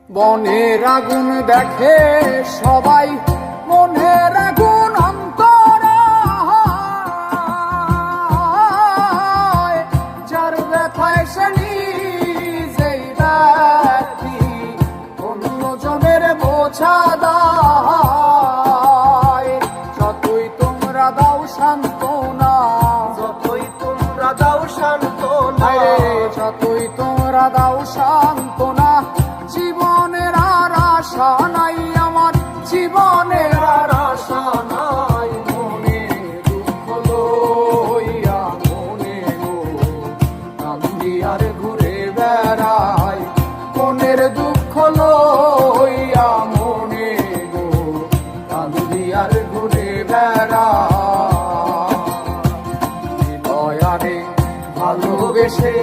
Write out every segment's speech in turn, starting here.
বনের আগুন দেখে সবাই, মনের আগুন অন্তরায়, যার ব্যথায় সে নিজেই ব্যথী, অন্যজনের বোঝা দায়। যতই তোমরা দাও সান্ত্বনা, যতই তোমরা দাও সান্ত্বনা, যতই তোমরা দাও সান্ত্বনা, জীবনের আর আশা নাই আমার, জীবনের আর আশা নাই। মনে দুঃখ লইয়া মনে গো কান্দি আর ঘুরে বেড়াই, মনের দুঃখ লইয়া মনে গো কান্দি আর ঘুরে বেড়াই। দয়ারে ভালোবেসে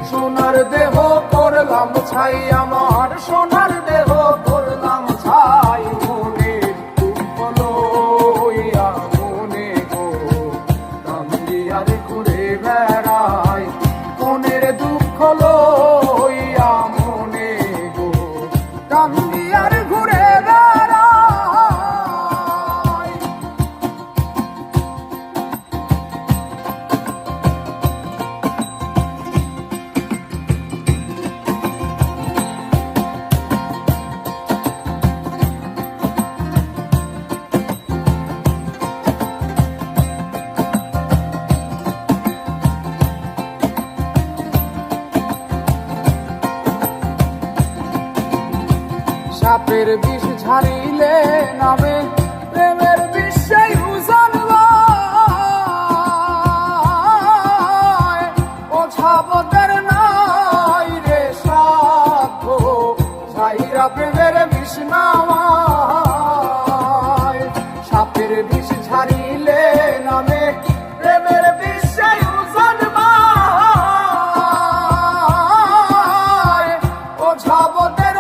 সোনার দেহ করলাম ছাই, আমার সোনার দেহ করলাম ছাই। মনে দুঃখ লইয়া মনে গো কান্দি আর ঘুরে বেড়াই, মনের দুঃখ লইয়া মনে গো কান্দি আর ঘুরে বেড়াই। সাপের বিষ ঝাড়িলে নামে প্রেমের বিষয় উজানবায়, ওঝাবতের নাই রে সাধ্য, ছাইরা প্রেমের বিষ নামায়। সাপের বিষ ঝাড়িলে নামে প্রেমের বিষয় উজানবায়, ওঝাবতের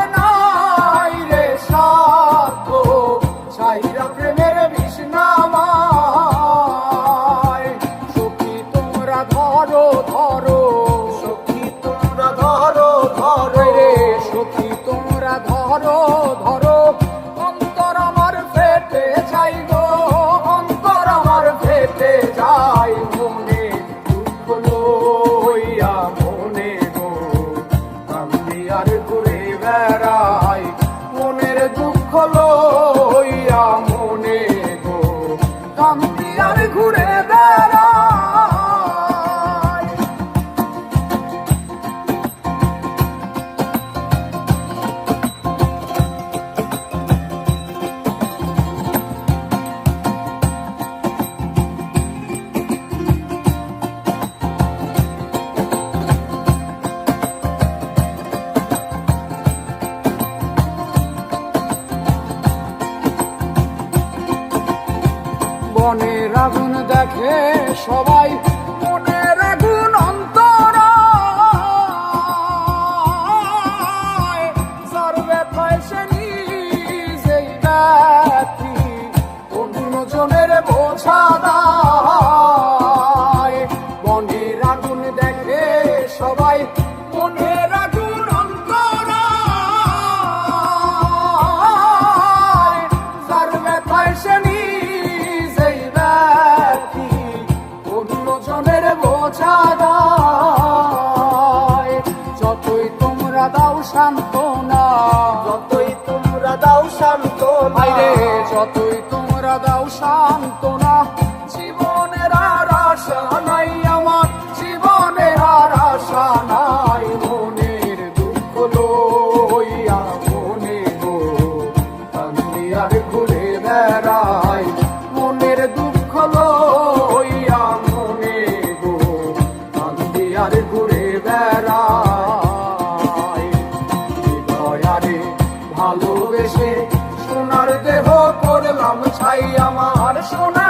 ছাইরা প্রেমের বিষ নামায়। সখী তোমরা ধরো ধরো, সখী তোমরা ধরো ধরো রে সখী তোমরা ধরো ধরো, অন্তর আমার ফেটে যাই গো, অন্তর আমার ফেটে যাই। মনে দুঃখ লইয়া মনে গো কান্দি আর ঘুরে বেড়াই, মনের দুঃখ লইয়া মনে গো কান্দি আর ঘুরে বেড়াই। বনের আগুন দেখে সবাই, মনের আগুন অন্তরায়, যার ব্যথায় সে নিজেই ব্যথী, অন্যজনের বোঝা দায়। বনের আগুন দেখে সবাই, মনের আগুন অন্তরায়, যার ব্যথায় সে অন্যজনের বোঝা দায়। যতই তোমরা দাও সান্ত্বনা, যতই তোমরা দাও সান্ত্বনা, যতই তোমরা দাও সান্ত্বনা, জীবনের আর আশা নাই আমার, জীবনের আর আশা নাই। মনের দুঃখ লইয়া মনে গো কান্দি আর ঘুরে বেড়াই, মনের দুঃখ লইয়া মনে গো কান্দি আর ঘুরে বেড়াই। দয়ারে ভালোবেসে সোনার দেহ করলাম ছাই, আমার সোনার